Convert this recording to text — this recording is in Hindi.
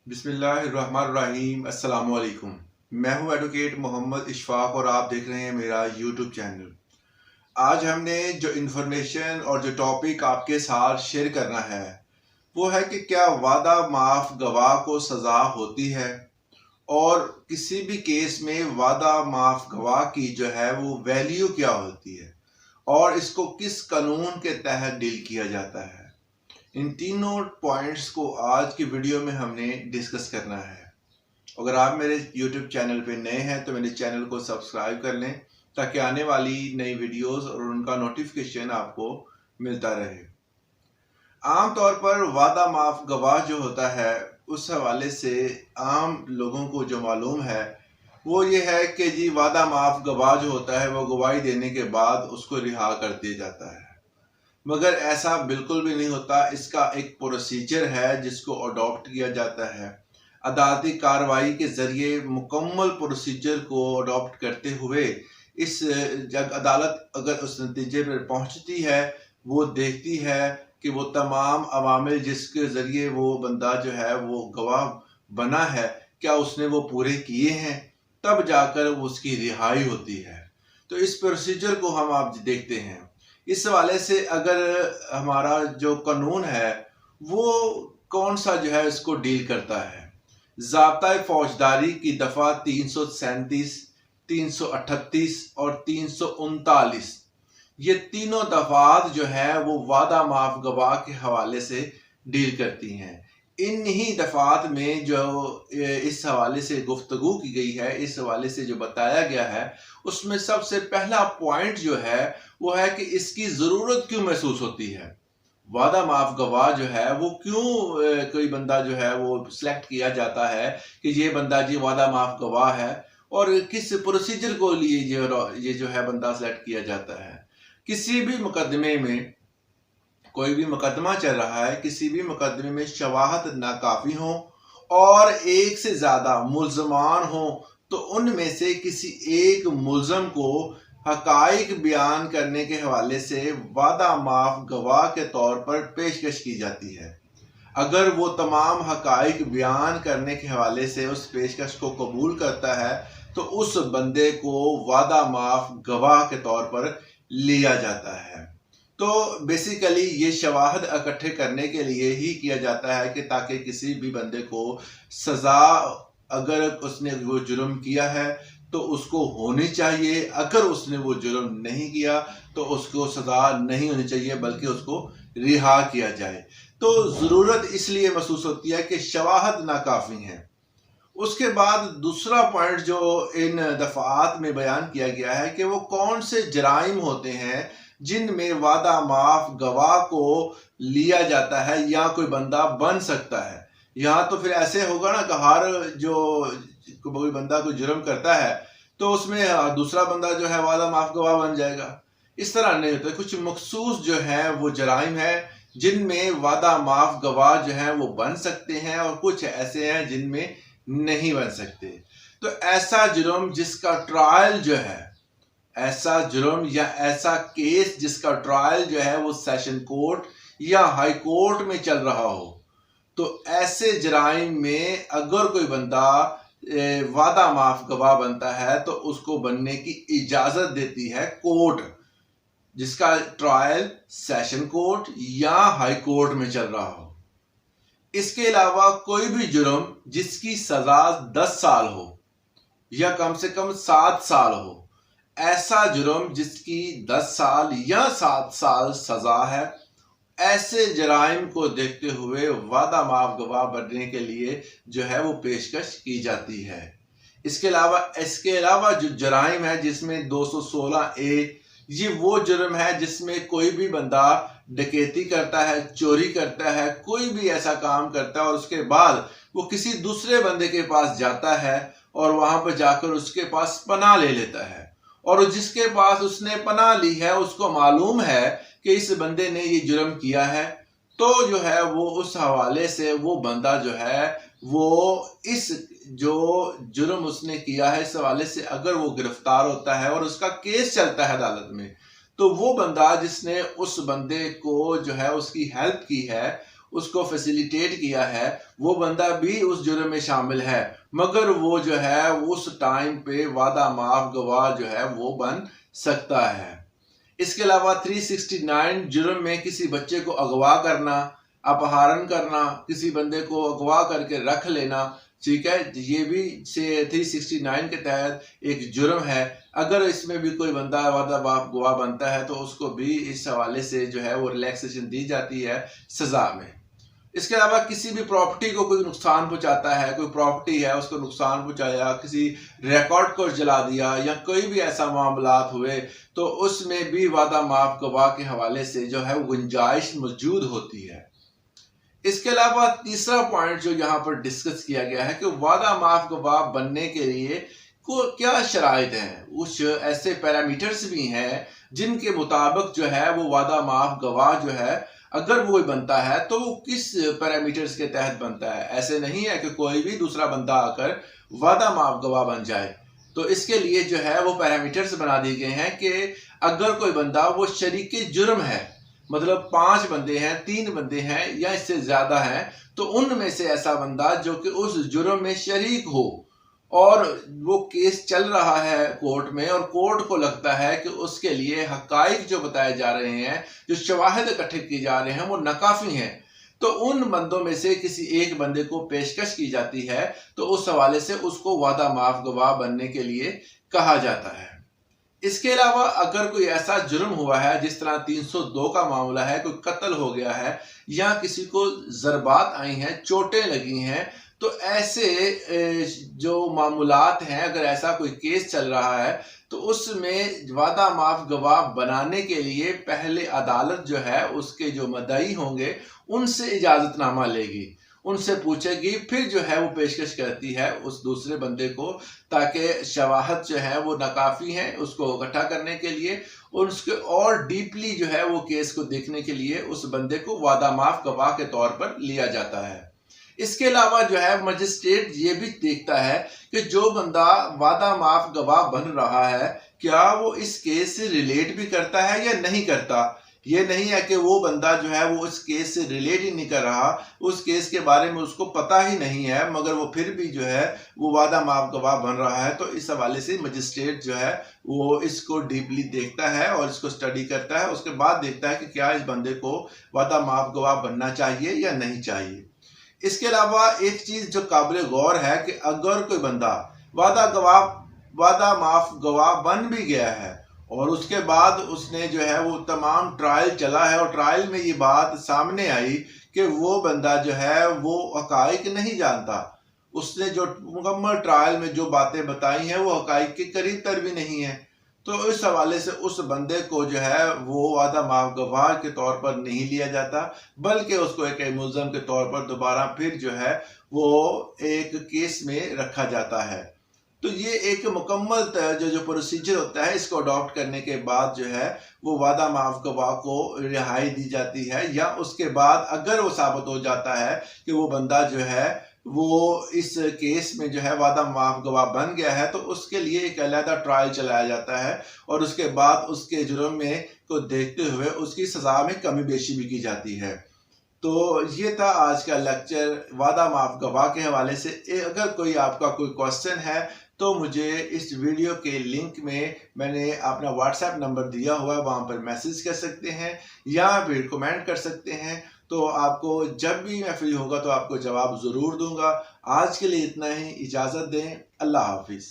बिस्मिल्लाहिर्रहमानिर्रहीम अस्सलाम वालेकुम। मैं हूं एडवोकेट मोहम्मद इशफाक और आप देख रहे हैं मेरा यूट्यूब चैनल। आज हमने जो इन्फॉर्मेशन और जो टॉपिक आपके साथ शेयर करना है वो है कि क्या वादा माफ गवाह को सज़ा होती है और किसी भी केस में वादा माफ गवाह की जो है वो वैल्यू क्या होती है और इसको किस कानून के तहत डील किया जाता है। इन तीनों पॉइंट्स को आज की वीडियो में हमने डिस्कस करना है। अगर आप मेरे YouTube चैनल पे नए हैं तो मेरे चैनल को सब्सक्राइब कर लें ताकि आने वाली नई वीडियोस और उनका नोटिफिकेशन आपको मिलता रहे। आम तौर पर वादा माफ गवाह जो होता है उस हवाले से आम लोगों को जो मालूम है वो ये है कि जी वादा माफ गवाह जो होता है वो गवाही देने के बाद उसको रिहा कर दिया जाता है, मगर ऐसा बिल्कुल भी नहीं होता। इसका एक प्रोसीजर है जिसको अडॉप्ट किया जाता है। अदालती कार्रवाई के ज़रिए मुकम्मल प्रोसीजर को अडॉप्ट करते हुए इस जब अदालत अगर उस नतीजे पर पहुंचती है वो देखती है कि वो तमाम अवामिल जिसके ज़रिए वो बंदा जो है वो गवाह बना है क्या उसने वो पूरे किए हैं, तब जाकर उसकी रिहाई होती है। तो इस प्रोसीजर को हम आप देखते हैं। इस हवाले से अगर हमारा जो कानून है वो कौन सा जो है इसको डील करता है, ज़ाब्ता फौजदारी की दफ़ा 337, 338 और 339, ये तीनों दफ़ात जो है वो वादा माफ गवाह के हवाले से डील करती हैं। इन्हीं दफ़ात में जो इस हवाले से गुफ्तगू की गई है, इस हवाले से जो बताया गया है, उसमें सबसे पहला पॉइंट जो है वो है कि इसकी ज़रूरत क्यों महसूस होती है। वादा माफ गवाह जो है वो क्यों कोई बंदा जो है वो सिलेक्ट किया जाता है कि ये बंदा जी वादा माफ गवाह है, और किस प्रोसीजर को लिए ये जो है बंदा सिलेक्ट किया जाता है। किसी भी मुकदमे में, कोई भी मुकदमा चल रहा है, किसी भी मुकदमे में शवाहद नाकाफी हो और एक से ज़्यादा मुल्ज़मान हो तो उनमें से किसी एक मुल्ज़म को हकाइक बयान करने के हवाले से वादा माफ गवाह के तौर पर पेशकश की जाती है। अगर वो तमाम हकाइक बयान करने के हवाले से उस पेशकश को कबूल करता है तो उस बंदे को वादा माफ गवाह के तौर पर लिया जाता है। तो बेसिकली ये शवाहद इकट्ठे करने के लिए ही किया जाता है कि ताकि किसी भी बंदे को सज़ा, अगर उसने वो जुर्म किया है तो उसको होनी चाहिए, अगर उसने वो जुर्म नहीं किया तो उसको सज़ा नहीं होनी चाहिए बल्कि उसको रिहा किया जाए। तो ज़रूरत इसलिए महसूस होती है कि शवाहद नाकाफ़ी है। उसके बाद दूसरा पॉइंट जो इन दफ़ात में बयान किया गया है कि वो कौन से जराइम होते हैं जिनमें वादा माफ गवाह को लिया जाता है या कोई बंदा बन सकता है। यहाँ तो फिर ऐसे होगा ना कि हर जो कोई बंदा कोई जुर्म करता है तो उसमें दूसरा बंदा जो है वादा माफ गवाह बन जाएगा। इस तरह नहीं होता। कुछ मखसूस जो है वो जराइम है जिनमें वादा माफ गवाह जो है वो बन सकते हैं और कुछ ऐसे हैं जिनमें नहीं बन सकते। तो ऐसा जुर्म जिसका ट्रायल जो है, ऐसा जुर्म या ऐसा केस जिसका ट्रायल जो है वो सेशन कोर्ट या हाई कोर्ट में चल रहा हो, तो ऐसे जराइम में अगर कोई बंदा वादा माफ गवाह बनता है तो उसको बनने की इजाजत देती है कोर्ट, जिसका ट्रायल सेशन कोर्ट या हाई कोर्ट में चल रहा हो। इसके अलावा कोई भी जुर्म जिसकी सजा 10 साल हो या कम से कम 7 साल हो, ऐसा जुर्म जिसकी 10 साल या 7 साल सजा है, ऐसे जराइम को देखते हुए वादा माफ गवाह बनने के लिए जो है वो पेशकश की जाती है। इसके अलावा जो जराइम है जिसमें 216A, ये वो जुर्म है जिसमें कोई भी बंदा डकैती करता है, चोरी करता है, कोई भी ऐसा काम करता है और उसके बाद वो किसी दूसरे बंदे के पास जाता है और वहां पर जाकर उसके पास पनाह ले लेता है, और जिसके पास उसने पनाह ली है उसको मालूम है कि इस बंदे ने ये जुर्म किया है, तो जो है वो उस हवाले से वो बंदा जो है वो इस जो जुर्म उसने किया है इस हवाले से अगर वो गिरफ्तार होता है और उसका केस चलता है अदालत में, तो वो बंदा जिसने उस बंदे को जो है उसकी हेल्प की है उसको फैसिलिटेट किया है, वो बंदा भी उस जुर्म में शामिल है, मगर वो जो है उस टाइम पे वादा माफ गवाह जो है वो बन सकता है। इसके अलावा 369 जुर्म में किसी बच्चे को अगवा करना, अपहरण करना, किसी बंदे को अगवा करके रख लेना, ठीक है, ये भी से 369 के तहत एक जुर्म है। अगर इसमें भी कोई बंदा वादा माफ गवाह बनता है तो उसको भी इस हवाले से जो है वो रिलैक्सेशन दी जाती है सजा में। इसके अलावा किसी भी प्रॉपर्टी को कोई नुकसान पहुंचाता है, कोई प्रॉपर्टी है उसको नुकसान पहुंचाया, किसी रिकॉर्ड को जला दिया या कोई भी ऐसा मामलात हुए तो उसमें भी वादा माफ गवाह के हवाले से जो है वो गुंजाइश मौजूद होती है। इसके अलावा तीसरा पॉइंट जो यहाँ पर डिस्कस किया गया है कि वादा माफ गवाह बनने के लिए को क्या शराइत हैं, कुछ ऐसे पैरामीटर्स भी हैं जिनके मुताबिक जो है वो वादा माफ गवाह जो है अगर वो बनता है तो वो किस पैरामीटर्स के तहत बनता है। ऐसे नहीं है कि कोई भी दूसरा बंदा आकर वादा माफ गवाह बन जाए। तो इसके लिए जो है वो पैरामीटर्स बना दिए गए हैं कि अगर कोई बंदा वो शरीक जुर्म है, मतलब 5 बंदे हैं, 3 बंदे हैं या इससे ज्यादा हैं, तो उनमें से ऐसा बंदा जो कि उस जुर्म में शरीक हो और वो केस चल रहा है कोर्ट में और कोर्ट को लगता है कि उसके लिए हकाइक जो बताए जा रहे हैं, जो शवाहिद इकट्ठे किए जा रहे हैं वो नाकाफी हैं, तो उन बंदों में से किसी एक बंदे को पेशकश की जाती है, तो उस हवाले से उसको वादा माफ गवाह बनने के लिए कहा जाता है। इसके अलावा अगर कोई ऐसा जुर्म हुआ है जिस तरह 302 का मामला है, कोई कत्ल हो गया है या किसी को ज़रबात आई हैं, चोटें लगी हैं, तो ऐसे जो मामूलात हैं, अगर ऐसा कोई केस चल रहा है तो उसमें वादा माफ गवाह बनाने के लिए पहले अदालत जो है उसके जो मदई होंगे उनसे इजाज़तनामा लेगी, उनसे पूछेगी, फिर जो है वो पेशकश करती है उस दूसरे बंदे को, ताकि शवाहद जो है वो नाकाफी है उसको इकट्ठा करने के लिए और उसके और डीपली जो है वो केस को देखने के लिए उस बंदे को वादा माफ गवाह के तौर पर लिया जाता है। इसके अलावा जो है मजिस्ट्रेट ये भी देखता है कि जो बंदा वादा माफ गवाह बन रहा है क्या वो इस केस से रिलेट भी करता है या नहीं करता। ये नहीं है कि वो बंदा जो है वो उस केस से रिलेट ही नहीं कर रहा, उस केस के बारे में उसको पता ही नहीं है, मगर वो फिर भी जो है वो वादा माफ गवाह बन रहा है। तो इस हवाले से मजिस्ट्रेट जो है वो इसको डीपली देखता है और इसको स्टडी करता है, उसके बाद देखता है कि क्या इस बंदे को वादा माफ गवाह बनना चाहिए या नहीं चाहिए। इसके अलावा एक चीज जो काबिल गौर है कि अगर कोई बंदा वादा माफ गवाह बन भी गया है और उसके बाद उसने जो है वो तमाम ट्रायल चला है और ट्रायल में ये बात सामने आई कि वो बंदा जो है वो हकाइक नहीं जानता, उसने जो मुकम्मल ट्रायल में जो बातें बताई हैं वो हकाइक के करीब तर भी नहीं है, तो इस हवाले से उस बंदे को जो है वो वादा माफ गवाह के तौर पर नहीं लिया जाता, बल्कि उसको एक मुल्ज़म के तौर पर दोबारा फिर जो है वो एक केस में रखा जाता है। तो ये एक मुकम्मल जो प्रोसीजर होता है, इसको अडॉप्ट करने के बाद जो है वो वादा माफ गवाह को रिहाई दी जाती है, या उसके बाद अगर वो साबित हो जाता है कि वो बंदा जो है वो इस केस में जो है वादा माफ गवाह बन गया है, तो उसके लिए एक अलहदा ट्रायल चलाया जाता है और उसके बाद उसके जुर्म में को देखते हुए उसकी सज़ा में कमी बेशी भी की जाती है। तो ये था आज का लेक्चर वादा माफ गवाह के हवाले से। अगर कोई आपका कोई क्वेश्चन है तो मुझे इस वीडियो के लिंक में मैंने अपना व्हाट्सएप नंबर दिया हुआ है, वहाँ पर मैसेज कर सकते हैं या फिर कमेंट कर सकते हैं। तो आपको जब भी मैं फ्री होगा तो आपको जवाब ज़रूर दूंगा। आज के लिए इतना ही, इजाज़त दें, अल्लाह हाफिज़।